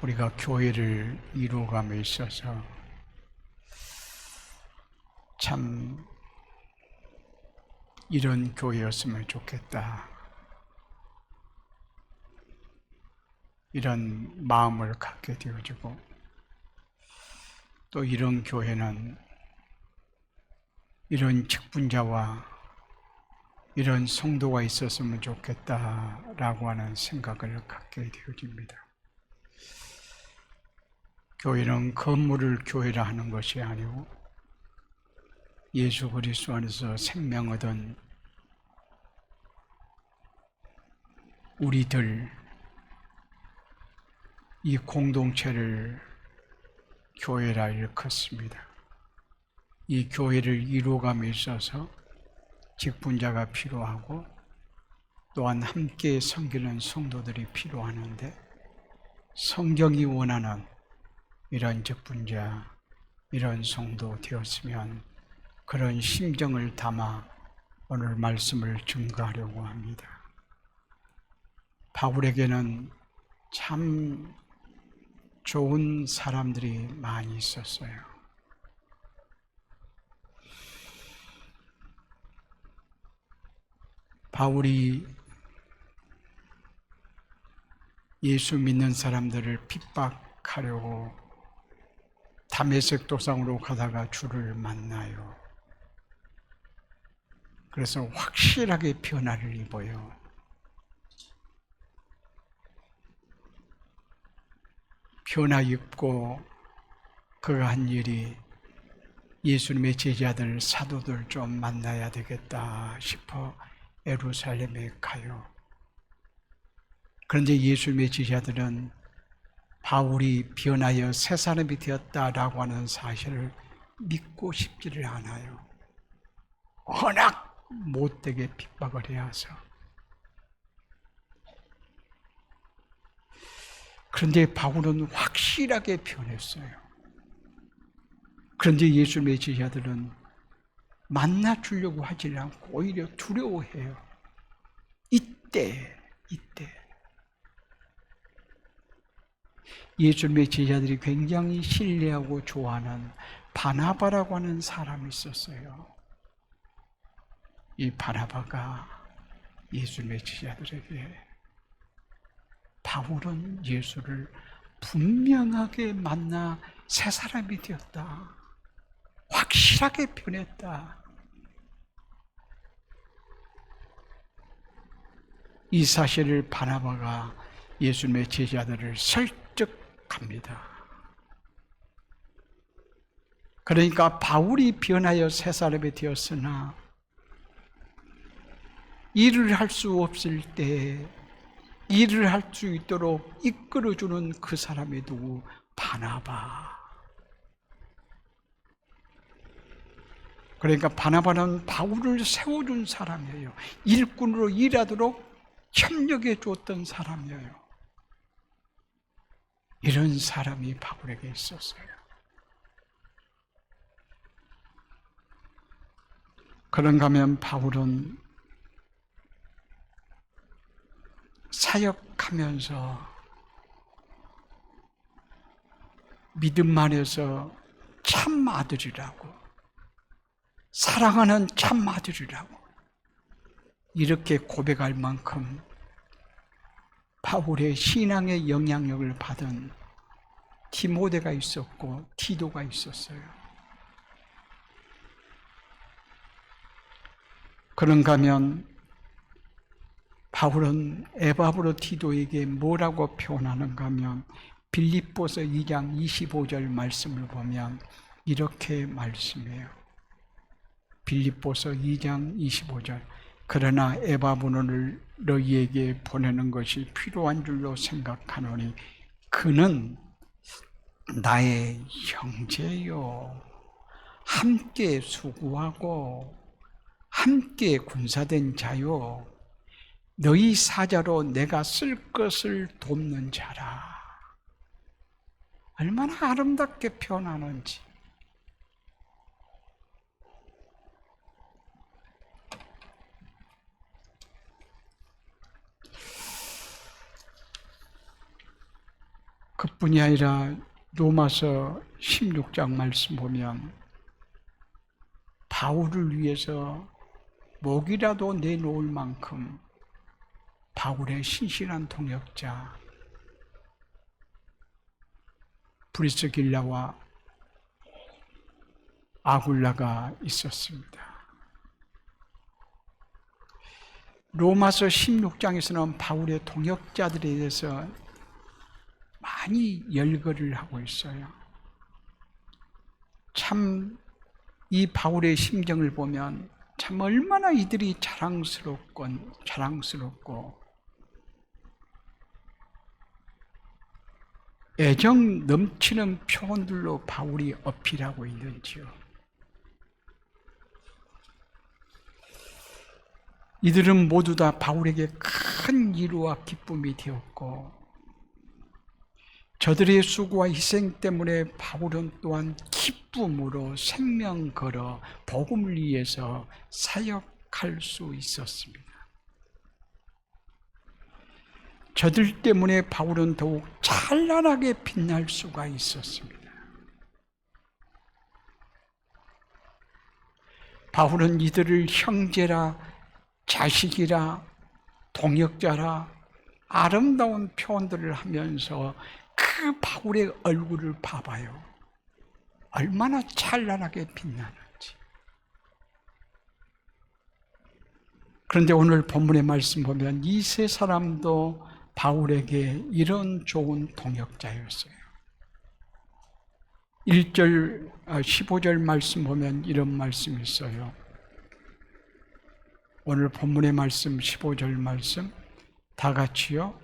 우리가 교회를 이루어감에 있어서 참 이런 교회였으면 좋겠다, 이런 마음을 갖게 되어지고, 또 이런 교회는 이런 직분자와 이런 성도가 있었으면 좋겠다라고 하는 생각을 갖게 되어집니다. 교회는 건물을 교회라 하는 것이 아니고 예수 그리스도 안에서 생명 얻은 우리들, 이 공동체를 교회라 일컫습니다. 이 교회를 이루어감에 있어서 직분자가 필요하고 또한 함께 섬기는 성도들이 필요하는데, 성경이 원하는 이런 직분자, 이런 성도 되었으면 그런 심정을 담아 오늘 말씀을 증거하려고 합니다. 바울에게는 참 좋은 사람들이 많이 있었어요. 바울이 예수 믿는 사람들을 핍박하려고 다메섹 도상으로 가다가 주를 만나요. 그래서 확실하게 변화를 입어요. 변화 입고 그가 한 일이 예수님의 제자들, 사도들 좀 만나야 되겠다 싶어 예루살렘에 가요. 그런데 예수님의 제자들은 바울이 변하여 새 사람이 되었다라고 하는 사실을 믿고 싶지를 않아요. 워낙 못되게 핍박을 해야서. 그런데 바울은 확실하게 변했어요. 그런데 예수님의 제자들은 만나주려고 하지 않고 오히려 두려워해요. 이때 예수님의 제자들이 굉장히 신뢰하고 좋아하는 바나바라고 하는 사람이 있었어요. 이 바나바가 예수님의 제자들에게 바울은 예수를 분명하게 만나 새 사람이 되었다, 확실하게 변했다, 이 사실을 바나바가 예수님의 제자들을 설득합니다. 그러니까 바울이 변하여 새 사람이 되었으나 일을 할 수 없을 때 일을 할 수 있도록 이끌어주는 그 사람이 누구? 바나바. 그러니까 바나바는 바울을 세워준 사람이에요. 일꾼으로 일하도록 협력해 줬던 사람이에요. 이런 사람이 바울에게 있었어요. 그런가 하면 바울은 사역하면서 믿음 안에서 참 아들이라고, 사랑하는 참 아들이라고 이렇게 고백할 만큼 바울의 신앙의 영향력을 받은 디모데가 있었고 디도가 있었어요. 그런가 하면 바울은 에바브로 디도에게 뭐라고 표현하는가 하면 빌립보서 2장 25절 말씀을 보면 이렇게 말씀해요. 빌립보서 2장 25절. 그러나 에바브로를 너희에게 보내는 것이 필요한 줄로 생각하노니 그는 나의 형제요, 함께 수고하고 함께 군사된 자요, 너희 사자로 내가 쓸 것을 돕는 자라. 얼마나 아름답게 표현하는지. 그뿐이 아니라 로마서 16장 말씀 보면 바울을 위해서 목이라도 내놓을 만큼 바울의 신실한 동역자 브리스길라와 아굴라가 있었습니다. 로마서 16장에서는 바울의 동역자들에 대해서 많이 열거를 하고 있어요. 참 이 바울의 심정을 보면 참 얼마나 이들이 자랑스럽고 애정 넘치는 표현들로 바울이 어필하고 있는지요. 이들은 모두 다 바울에게 큰 위로와 기쁨이 되었고, 저들의 수고와 희생 때문에 바울은 또한 기쁨으로 생명 걸어 복음을 위해서 사역할 수 있었습니다. 저들 때문에 바울은 더욱 찬란하게 빛날 수가 있었습니다. 바울은 이들을 형제라, 자식이라, 동역자라 아름다운 표현들을 하면서 그 바울의 얼굴을 봐봐요. 얼마나 찬란하게 빛나는지. 그런데 오늘 본문의 말씀 보면 이 세 사람도 바울에게 이런 좋은 동역자였어요. 15절 말씀 보면 이런 말씀이 있어요. 오늘 본문의 말씀 15절 말씀, 다 같이요.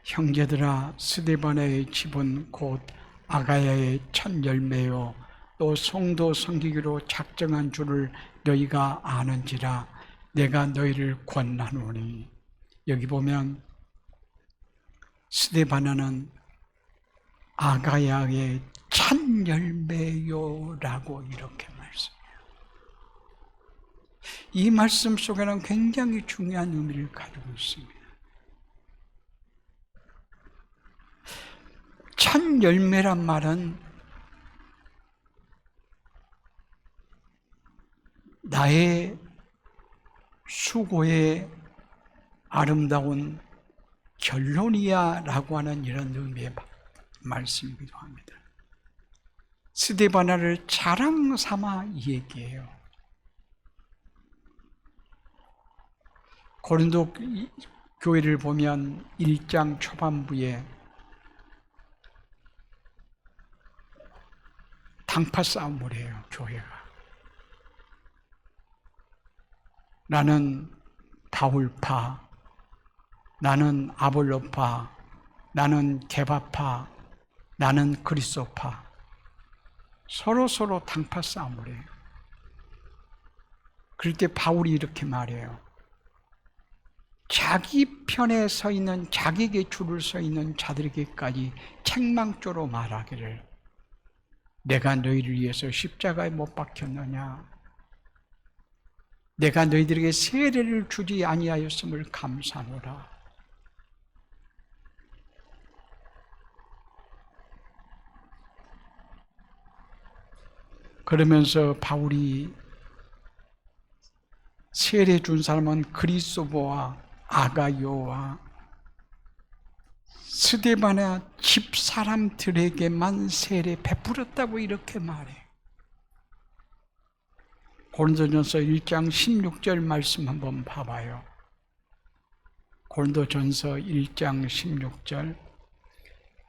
형제들아, 스데바나의 집은 곧 아가야의 첫 열매요 또 성도 섬기기로 작정한 줄을 너희가 아는지라 내가 너희를 권하노니. 여기 보면 스데바나는 아가야의 첫 열매요라고 이렇게 말씀해요. 이 말씀 속에는 굉장히 중요한 의미를 가지고 있습니다. 첫 열매란 말은 나의 수고의 아름다운 결론이야 라고 하는 이런 의미의 말씀이기도 합니다. 스데바나를 자랑 삼아 얘기해요. 고린도 교회를 보면 1장 초반부에 당파 싸움을 해요, 교회가. 나는 바울파, 나는 아볼로파, 나는 게바파, 나는 그리스도파. 서로 당파 싸움을 해요. 그럴 때 바울이 이렇게 말해요. 자기 편에 서 있는, 자기에게 줄을 서 있는 자들에게까지 책망조로 말하기를, 내가 너희를 위해서 십자가에 못 박혔느냐? 내가 너희들에게 세례를 주지 아니하였음을 감사하노라. 그러면서 바울이 세례 준 사람은 그리스도와 아가요와 스데바나 집 사람들에게만 세례 베풀었다고 이렇게 말해. 고린도전서 1장 16절 말씀 한번 봐봐요. 고린도전서 1장 16절,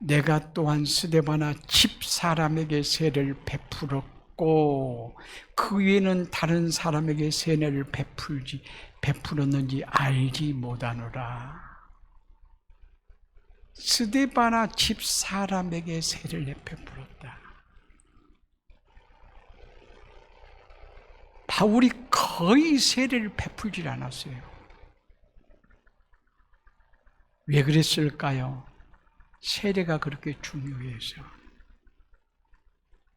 내가 또한 스데바나 집 사람에게 세례를 베풀었고 그 외에는 다른 사람에게 세례를 베풀었는지 알지 못하노라. 스데바나 집 사람에게 세례를 베풀었다. 바울이 거의 세례를 베풀질 않았어요. 왜 그랬을까요? 세례가 그렇게 중요해서.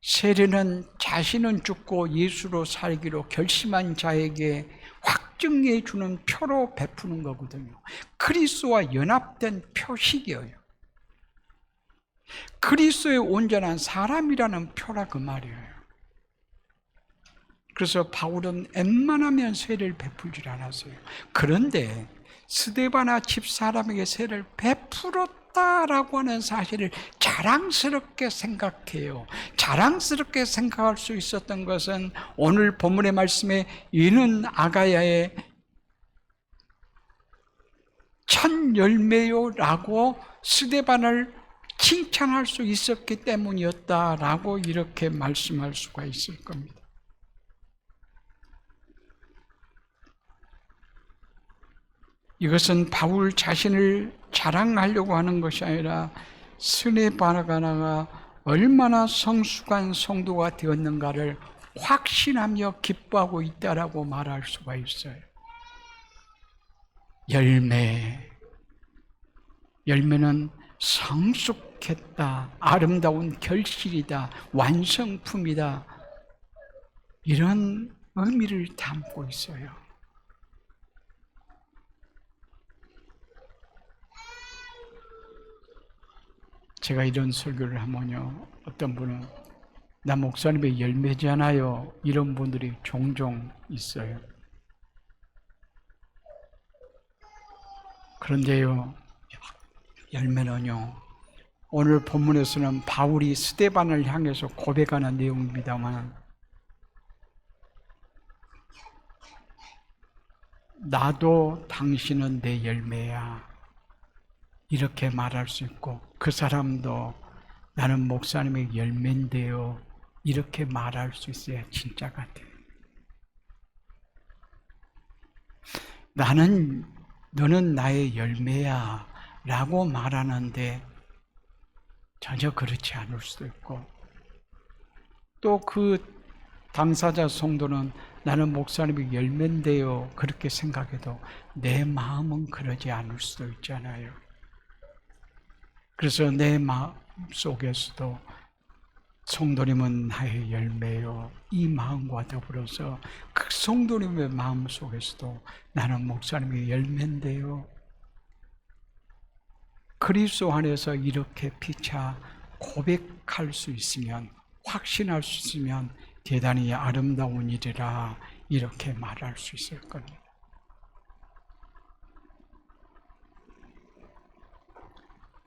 세례는 자신은 죽고 예수로 살기로 결심한 자에게 확증해 주는 표로 베푸는 거거든요. 그리스도와 연합된 표식이에요. 그리스도의 온전한 사람이라는 표라 그 말이에요. 그래서 바울은 웬만하면 세례를 베풀질 않았어요. 그런데 스데바나 집사람에게 세례를 베풀었다라고 하는 사실을 자랑스럽게 생각해요. 자랑스럽게 생각할 수 있었던 것은 오늘 본문의 말씀에 이는 아가야의 첫 열매요라고 스데반을 칭찬할 수 있었기 때문이었다라고 이렇게 말씀할 수가 있을 겁니다. 이것은 바울 자신을 자랑하려고 하는 것이 아니라 스데바나가 얼마나 성숙한 성도가 되었는가를 확신하며 기뻐하고 있다라고 말할 수가 있어요. 열매는 성숙했다, 아름다운 결실이다, 완성품이다, 이런 의미를 담고 있어요. 제가 이런 설교를 하면요, 어떤 분은 나 목사님의 열매잖아요, 이런 분들이 종종 있어요. 그런데요, 열매는요, 오늘 본문에서는 바울이 스데반을 향해서 고백하는 내용입니다만, 나도 당신은 내 열매야, 이렇게 말할 수 있고, 그 사람도 나는 목사님의 열매인데요, 이렇게 말할 수 있어야 진짜 같아요. 너는 나의 열매야 라고 말하는데 전혀 그렇지 않을 수도 있고, 또 그 당사자 성도는 나는 목사님의 열매인데요 그렇게 생각해도 내 마음은 그러지 않을 수도 있잖아요. 그래서 내 마음 속에서도 성도님은 나의 열매요, 이 마음과 더불어서 그 성도님의 마음 속에서도 나는 목사님의 열매인데요, 그리스도 안에서 이렇게 피차 고백할 수 있으면, 확신할 수 있으면 대단히 아름다운 일이라 이렇게 말할 수 있을 겁니다.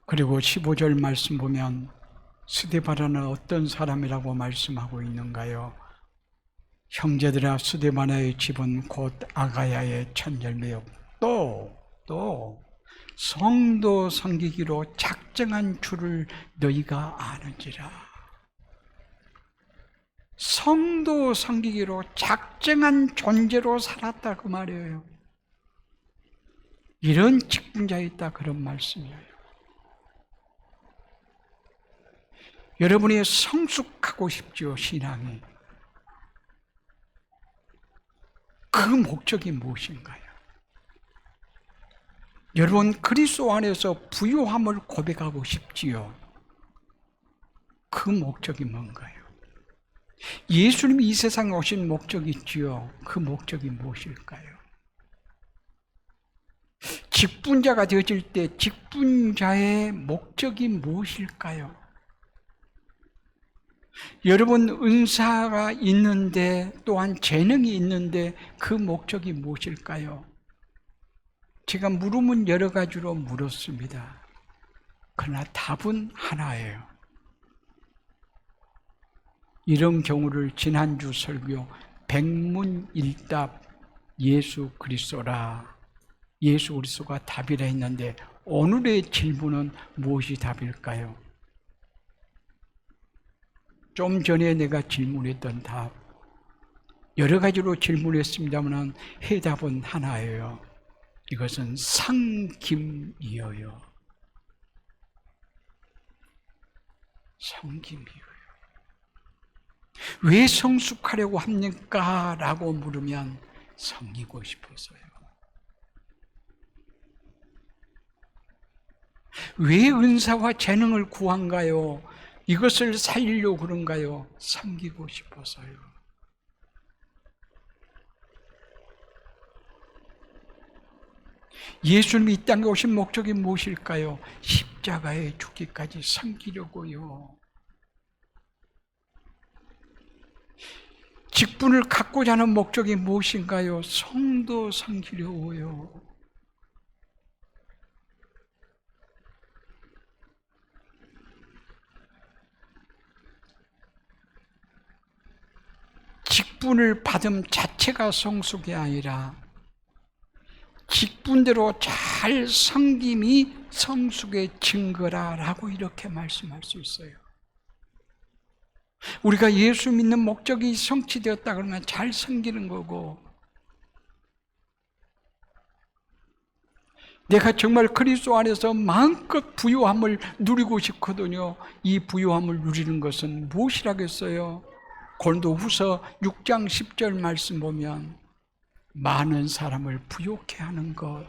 그리고 15절 말씀 보면 스데바나는 어떤 사람이라고 말씀하고 있는가요? 형제들아, 스데바나의 집은 곧 아가야의 첫 열매요. 또 성도 섬기기로 작정한 줄을 너희가 아는지라. 성도 섬기기로 작정한 존재로 살았다 그 말이에요. 이런 직분자에 있다 그런 말씀이에요. 여러분이 성숙하고 싶지요, 신앙이. 그 목적이 무엇인가요? 여러분 그리스도 안에서 부유함을 고백하고 싶지요. 그 목적이 뭔가요? 예수님이 이 세상에 오신 목적이 있지요. 그 목적이 무엇일까요? 직분자가 되어질 때 직분자의 목적이 무엇일까요? 여러분 은사가 있는데 또한 재능이 있는데 그 목적이 무엇일까요? 제가 물으면 여러 가지로 물었습니다. 그러나 답은 하나예요. 이런 경우를 지난주 설교 백문일답 예수 그리스도라, 예수 그리스도가 답이라 했는데 오늘의 질문은 무엇이 답일까요? 좀 전에 내가 질문했던 답, 여러 가지로 질문했습니다만 해답은 하나예요. 이것은 섬김이어요. 섬김이에요. 왜 성숙하려고 합니까? 라고 물으면 섬기고 싶어서요. 왜 은사와 재능을 구한가요? 이것을 살리려고 그런가요? 섬기고 싶어서요. 예수님이 이 땅에 오신 목적이 무엇일까요? 십자가에 죽기까지 섬기려고요. 직분을 갖고자 하는 목적이 무엇인가요? 성도 섬기려고요. 직분을 받음 자체가 성숙이 아니라 직분대로 잘 섬김이 성숙의 증거라라고 이렇게 말씀할 수 있어요. 우리가 예수 믿는 목적이 성취되었다 그러면 잘 섬기는 거고, 내가 정말 그리스도 안에서 마음껏 부유함을 누리고 싶거든요. 이 부유함을 누리는 것은 무엇이라겠어요? 고린도후서 6장 10절 말씀 보면 많은 사람을 부욕해 하는 것,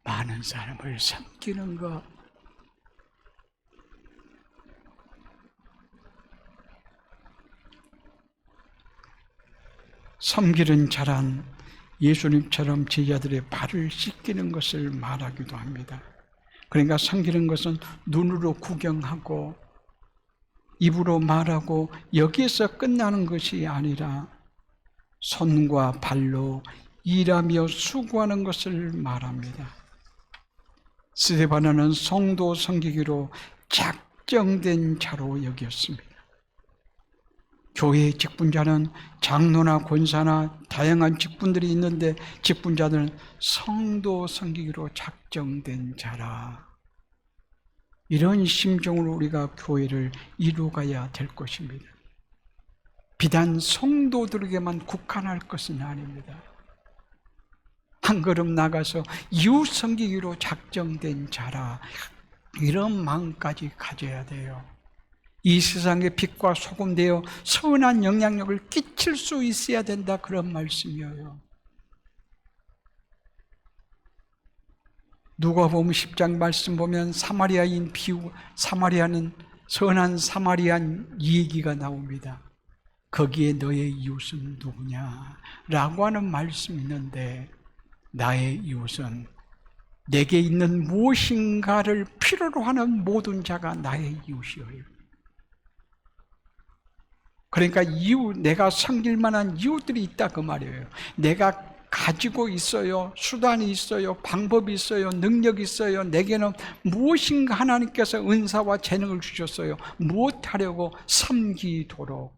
많은 사람을 섬기는 것, 섬기는 자란 예수님처럼 제자들의 발을 씻기는 것을 말하기도 합니다. 그러니까 섬기는 것은 눈으로 구경하고 입으로 말하고 여기에서 끝나는 것이 아니라 손과 발로 일하며 수고하는 것을 말합니다. 스데반은 성도 섬기기로 작정된 자로 여겼습니다. 교회의 직분자는 장로나 권사나 다양한 직분들이 있는데 직분자들은 성도 섬기기로 작정된 자라. 이런 심정으로 우리가 교회를 이루어가야 될 것입니다. 비단 성도들에게만 국한할 것은 아닙니다. 한 걸음 나가서 이웃 섬기기로 작정된 자라, 이런 마음까지 가져야 돼요. 이 세상의 빛과 소금 되어 선한 영향력을 끼칠 수 있어야 된다, 그런 말씀이에요. 누가복음 10장 말씀 보면 사마리아인 비유, 사마리아는 선한 사마리안 얘기가 나옵니다. 거기에 너의 이웃은 누구냐? 라고 하는 말씀이 있는데, 나의 이웃은 내게 있는 무엇인가를 필요로 하는 모든 자가 나의 이웃이에요. 그러니까 이웃, 내가 섬길 만한 이웃들이 있다 그 말이에요. 내가 가지고 있어요. 수단이 있어요. 방법이 있어요. 능력이 있어요. 내게는 무엇인가 하나님께서 은사와 재능을 주셨어요. 무엇하려고? 섬기도록,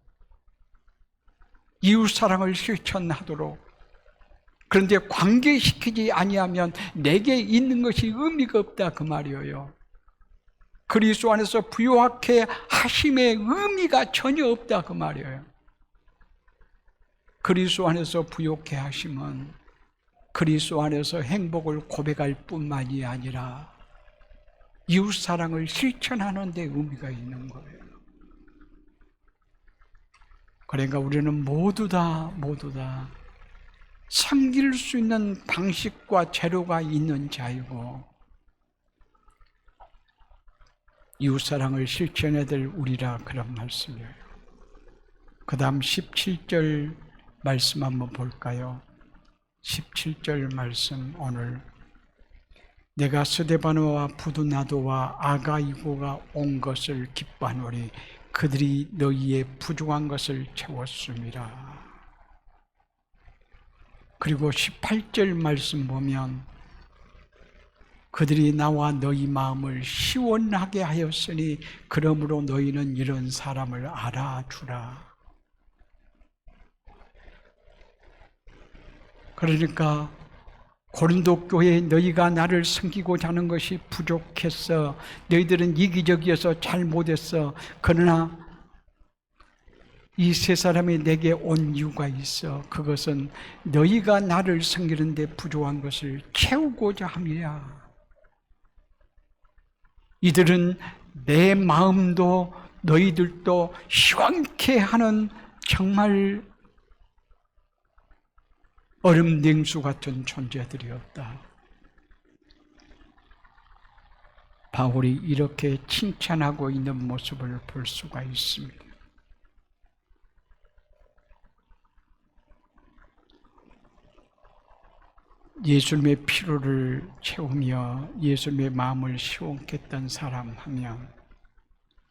이웃사랑을 실천하도록. 그런데 관계시키지 아니하면 내게 있는 것이 의미가 없다 그 말이에요. 그리스도 안에서 부요하게 하심의 의미가 전혀 없다 그 말이에요. 그리스도 안에서 부요하게 하심은 그리스도 안에서 행복을 고백할 뿐만이 아니라 이웃사랑을 실천하는 데 의미가 있는 거예요. 그러니까 우리는 모두 다 섬길 수 있는 방식과 재료가 있는 자이고 이웃사랑을 실천해야 될 우리라, 그런 말씀이에요. 그 다음 17절 말씀 한번 볼까요? 17절 말씀, 오늘 내가 스데바노와 부두나도와 아가이고가 온 것을 기뻐하노니 그들이 너희의 부족한 것을 채웠음이라. 그리고 18절 말씀 보면 그들이 나와 너희 마음을 시원하게 하였으니 그러므로 너희는 이런 사람을 알아주라. 그러니까 고린도 교회에 너희가 나를 섬기고자 하는 것이 부족했어. 너희들은 이기적이어서 잘 못했어. 그러나 이 세 사람이 내게 온 이유가 있어. 그것은 너희가 나를 섬기는 데 부족한 것을 채우고자 함이야. 이들은 내 마음도 너희들도 시원케 하는 정말 얼음 냉수 같은 존재들이었다. 바울이 이렇게 칭찬하고 있는 모습을 볼 수가 있습니다. 예수님의 피로를 채우며 예수님의 마음을 시원케 했던 사람 하면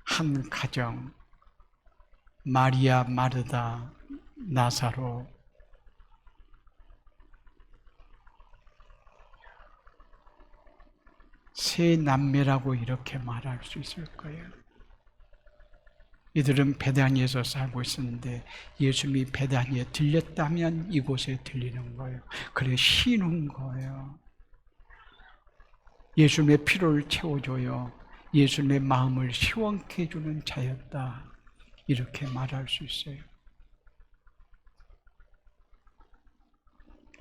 한 가정, 마리아, 마르다, 나사로, 세 남매라고 이렇게 말할 수 있을 거예요. 이들은 베다니에서 살고 있었는데 예수님이 베다니에 들렸다면 이곳에 들리는 거예요. 그래 쉬는 거예요. 예수님의 피로를 채워줘요. 예수님의 마음을 시원케 해주는 자였다. 이렇게 말할 수 있어요.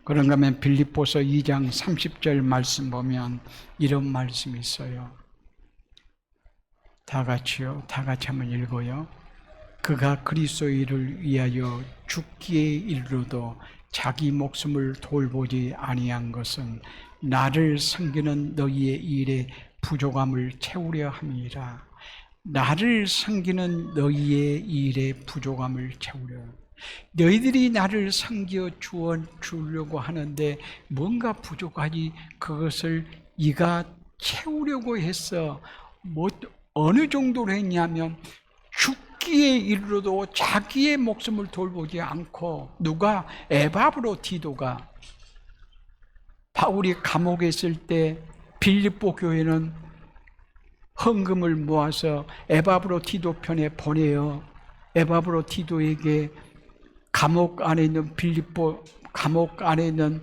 그런가 하면 빌립보서 2장 30절 말씀 보면 이런 말씀이 있어요. 다 같이요. 다 같이 한번 읽어요. 그가 그리스도의 일을 위하여 죽기에 이르러도 자기 목숨을 돌보지 아니한 것은 나를 섬기는 너희의 일에 부족함을 채우려 함이라. 나를 섬기는 너희의 일에 부족함을 채우려. 너희들이 나를 섬겨 주려고 하는데 뭔가 부족하니 그것을 네가 채우려고 했어. 어느 정도로 했냐면 죽기에 이르러도 자기의 목숨을 돌보지 않고 누가 에바브로디도가 바울이 감옥에 있을 때 빌립보 교회는 헌금을 모아서 에바브로디도 편에 보내요. 에바브로디도에게 감옥 안에 있는 감옥 안에 있는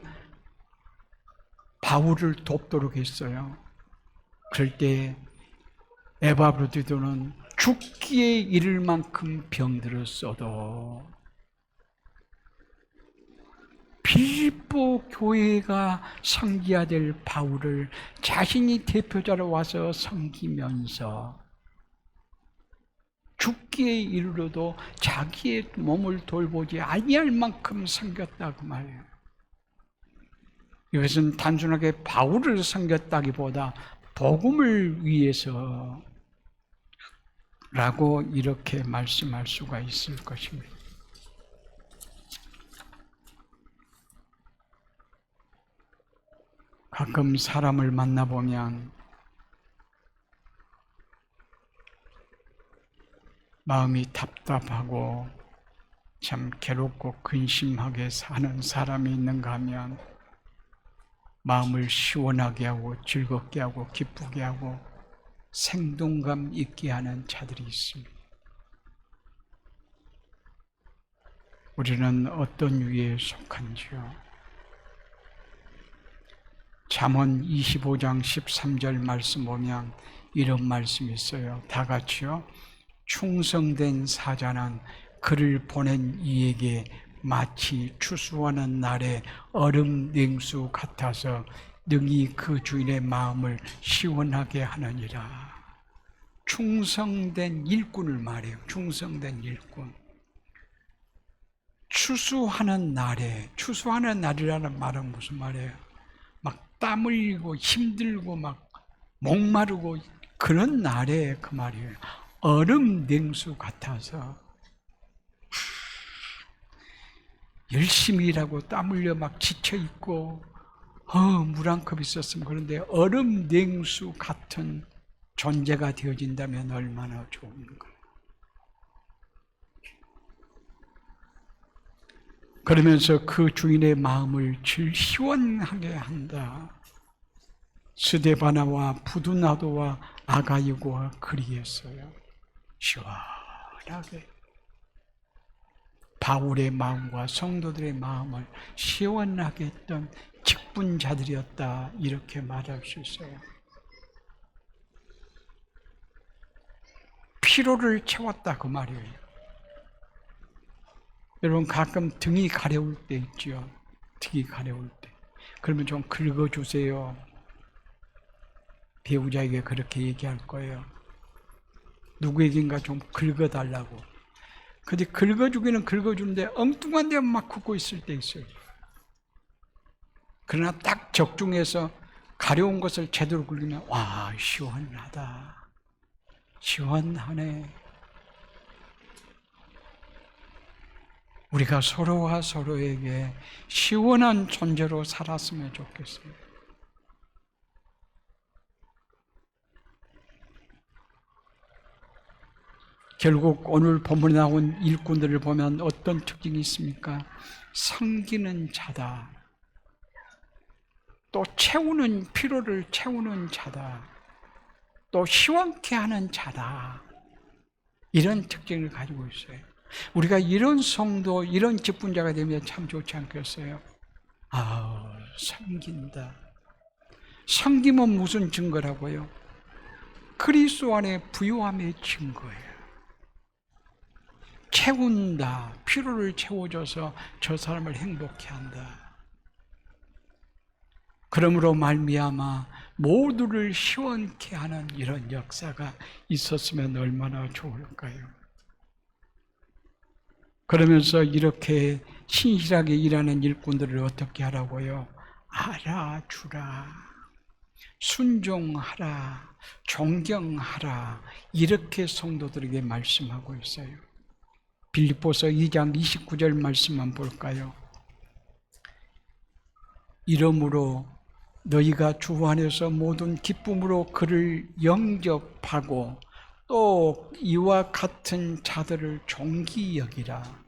바울을 돕도록 했어요. 그럴 때 에바브로디도는 죽기에 이를 만큼 병들었어도 빌립보 교회가 섬겨야 될 바울을 자신이 대표자로 와서 섬기면서 죽기에 이르러도 자기의 몸을 돌보지 아니할 만큼 섬겼다고 말해요. 이것은 단순하게 바울을 섬겼다기보다 복음을 위해서 라고 이렇게 말씀할 수가 있을 것입니다. 가끔 사람을 만나보면 마음이 답답하고 참 괴롭고 근심하게 사는 사람이 있는가 하면 마음을 시원하게 하고 즐겁게 하고 기쁘게 하고 생동감 있게 하는 자들이 있습니다. 우리는 어떤 유에 속한지요? 잠언 25장 13절 말씀 보면 이런 말씀이 있어요. 다 같이요. 충성된 사자는 그를 보낸 이에게 마치 추수하는 날에 얼음 냉수 같아서 능히 그 주인의 마음을 시원하게 하느니라. 충성된 일꾼을 말해요. 충성된 일꾼. 추수하는 날에, 추수하는 날이라는 말은 무슨 말이에요? 막 땀 흘리고 힘들고 막 목마르고 그런 날에 그 말이에요. 얼음 냉수 같아서 열심히 일하고 땀 흘려 막 지쳐있고 물 한 컵 있었으면 그런데 얼음 냉수 같은 존재가 되어진다면 얼마나 좋은가. 그러면서 그 주인의 마음을 질 시원하게 한다. 스데바나와 부두나도와 아가이고와 그리했어요. 시원하게 바울의 마음과 성도들의 마음을 시원하게 했던 직분자들이었다. 이렇게 말할 수 있어요. 피로를 채웠다 그 말이에요. 여러분 가끔 등이 가려울 때 있죠. 등이 가려울 때. 그러면 좀 긁어주세요. 배우자에게 그렇게 얘기할 거예요. 누구에겐가 좀 긁어달라고. 근데 긁어주기는 긁어주는데 엉뚱한 데 막 긋고 있을 때 있어요. 그러나 딱 적중해서 가려운 것을 제대로 긁으면 와 시원하다. 시원하네. 우리가 서로가 서로에게 시원한 존재로 살았으면 좋겠어요. 결국 오늘 본문에 나온 일꾼들을 보면 어떤 특징이 있습니까? 섬기는 자다. 또 피로를 채우는 자다. 또 시원케 하는 자다. 이런 특징을 가지고 있어요. 우리가 이런 성도, 이런 직분자가 되면 참 좋지 않겠어요? 섬긴다. 섬김은 무슨 증거라고요? 그리스도 안에 부요함의 증거예요. 채운다. 피로를 채워줘서 저 사람을 행복해 한다. 그러므로 말미암아 모두를 시원케 하는 이런 역사가 있었으면 얼마나 좋을까요? 그러면서 이렇게 신실하게 일하는 일꾼들을 어떻게 하라고요? 알아주라, 순종하라, 존경하라, 이렇게 성도들에게 말씀하고 있어요. 빌립보서 2장 29절 말씀만 볼까요? 이러므로 너희가 주 안에서 모든 기쁨으로 그를 영접하고 또 이와 같은 자들을 존귀 여기라.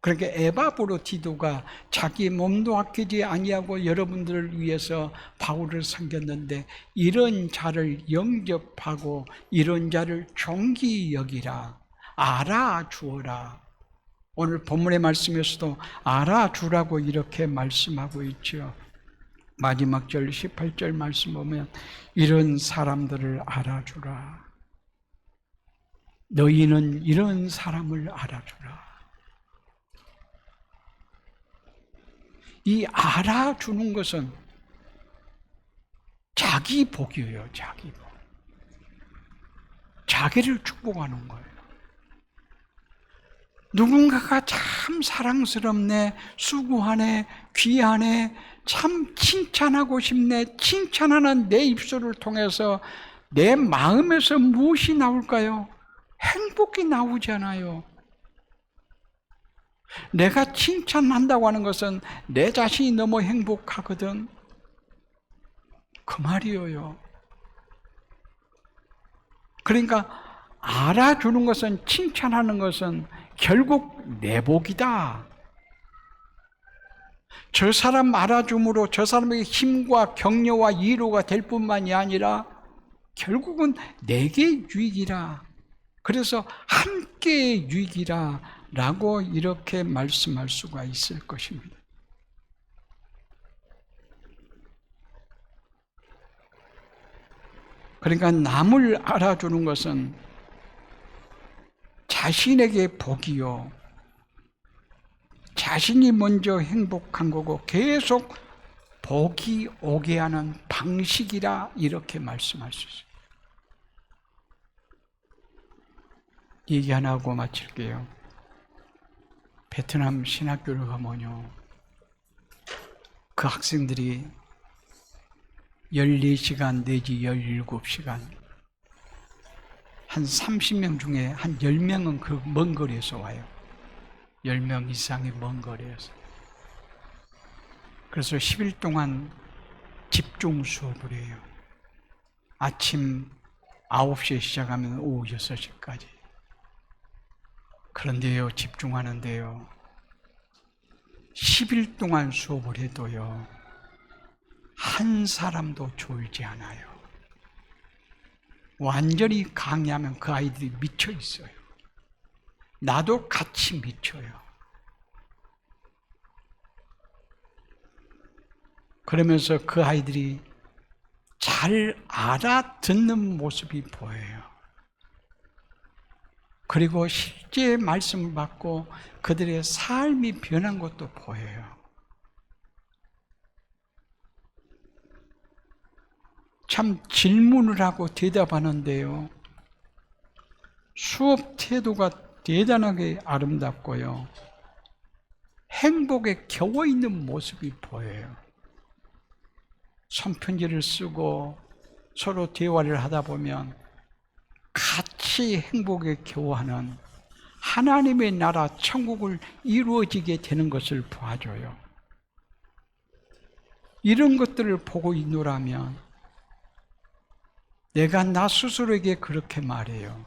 그러니까 에바브로디도가 자기 몸도 아끼지 아니하고 여러분들을 위해서 바울을 섬겼는데 이런 자를 영접하고 이런 자를 존귀 여기라. 알아주어라. 오늘 본문의 말씀에서도 알아주라고 이렇게 말씀하고 있죠. 마지막 절 18절 말씀 보면 이런 사람들을 알아주라. 너희는 이런 사람을 알아주라. 이 알아주는 것은 자기 복이에요. 자기 복. 자기를 축복하는 거예요. 누군가가 참 사랑스럽네, 수고하네, 귀하네, 참 칭찬하고 싶네. 칭찬하는 내 입술을 통해서 내 마음에서 무엇이 나올까요? 행복이 나오잖아요. 내가 칭찬한다고 하는 것은 내 자신이 너무 행복하거든. 그 말이에요. 그러니까 알아주는 것은, 칭찬하는 것은 결국 내 복이다. 저 사람 알아줌으로 저 사람에게 힘과 격려와 위로가 될 뿐만이 아니라 결국은 내게 유익이라. 그래서 함께 유익이라 라고 이렇게 말씀할 수가 있을 것입니다. 그러니까 남을 알아주는 것은 자신에게 복이요, 자신이 먼저 행복한 거고 계속 복이 오게 하는 방식이라 이렇게 말씀할 수 있어요. 얘기 하나 하고 마칠게요. 베트남 신학교를 가면요, 그 학생들이 14시간 내지 17시간, 한 30명 중에 한 10명은 그 먼 거리에서 와요. 10명 이상이 먼 거리에서. 그래서 10일 동안 집중 수업을 해요. 아침 9시에 시작하면 오후 6시까지. 그런데요, 집중하는데요, 10일 동안 수업을 해도요, 한 사람도 졸지 않아요. 완전히 강의하면 그 아이들이 미쳐 있어요. 나도 같이 미쳐요. 그러면서 그 아이들이 잘 알아듣는 모습이 보여요. 그리고 실제 말씀을 받고 그들의 삶이 변한 것도 보여요. 참 질문을 하고 대답하는데요, 수업 태도가 대단하게 아름답고요, 행복에 겨워 있는 모습이 보여요. 손편지를 쓰고 서로 대화를 하다 보면 같이 행복에 겨워하는 하나님의 나라 천국을 이루어지게 되는 것을 봐줘요. 이런 것들을 보고 있노라면 내가 나 스스로에게 그렇게 말해요.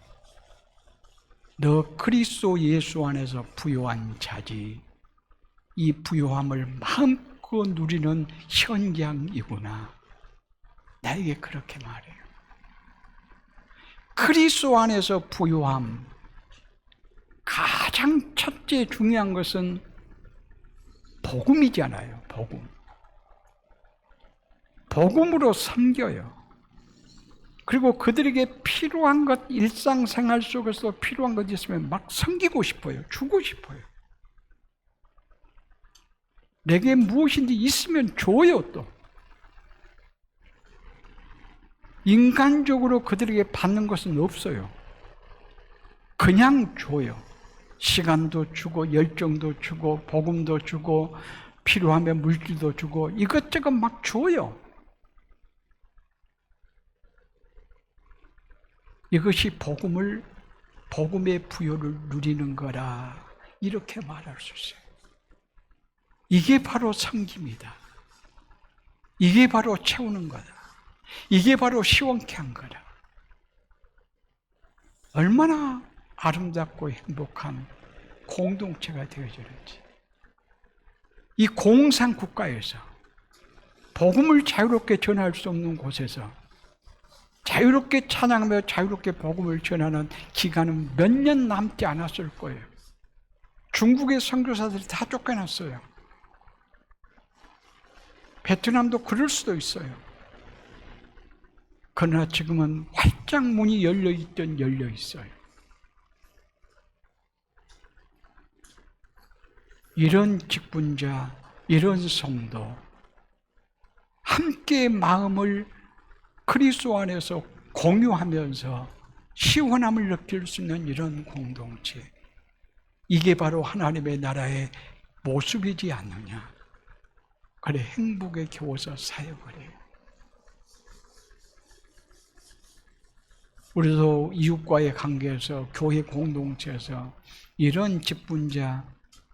너 그리스도 예수 안에서 부요한 자지. 이 부요함을 마음껏 누리는 현장이구나. 나에게 그렇게 말해요. 그리스도 안에서 부요함. 가장 첫째 중요한 것은 복음이잖아요. 복음. 복음으로 섬겨요. 그리고 그들에게 필요한 것, 일상생활 속에서 필요한 것 있으면 막 섬기고 싶어요. 주고 싶어요. 내게 무엇인지 있으면 줘요, 또. 인간적으로 그들에게 받는 것은 없어요. 그냥 줘요. 시간도 주고, 열정도 주고, 복음도 주고, 필요하면 물질도 주고, 이것저것 막 줘요. 이것이 복음의 부요를 누리는 거라. 이렇게 말할 수 있어요. 이게 바로 섬김이다. 이게 바로 채우는 거다. 이게 바로 시원케 한 거다. 얼마나 아름답고 행복한 공동체가 되어지는지. 이 공산 국가에서 복음을 자유롭게 전할 수 없는 곳에서 자유롭게 찬양하며 자유롭게 복음을 전하는 기간은 몇 년 남지 않았을 거예요. 중국의 선교사들이 다 쫓겨났어요. 베트남도 그럴 수도 있어요. 그러나 지금은 활짝 문이 열려 있어요. 이런 직분자, 이런 성도, 함께 마음을 그리스도 안에서 공유하면서 시원함을 느낄 수 있는 이런 공동체. 이게 바로 하나님의 나라의 모습이지 않느냐. 그래, 행복에 겨워서 사역을 해요. 우리도 이웃과의 관계에서, 교회 공동체에서 이런 직분자,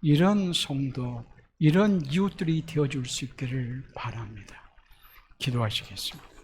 이런 성도, 이런 이웃들이 되어줄 수 있기를 바랍니다. 기도하시겠습니다.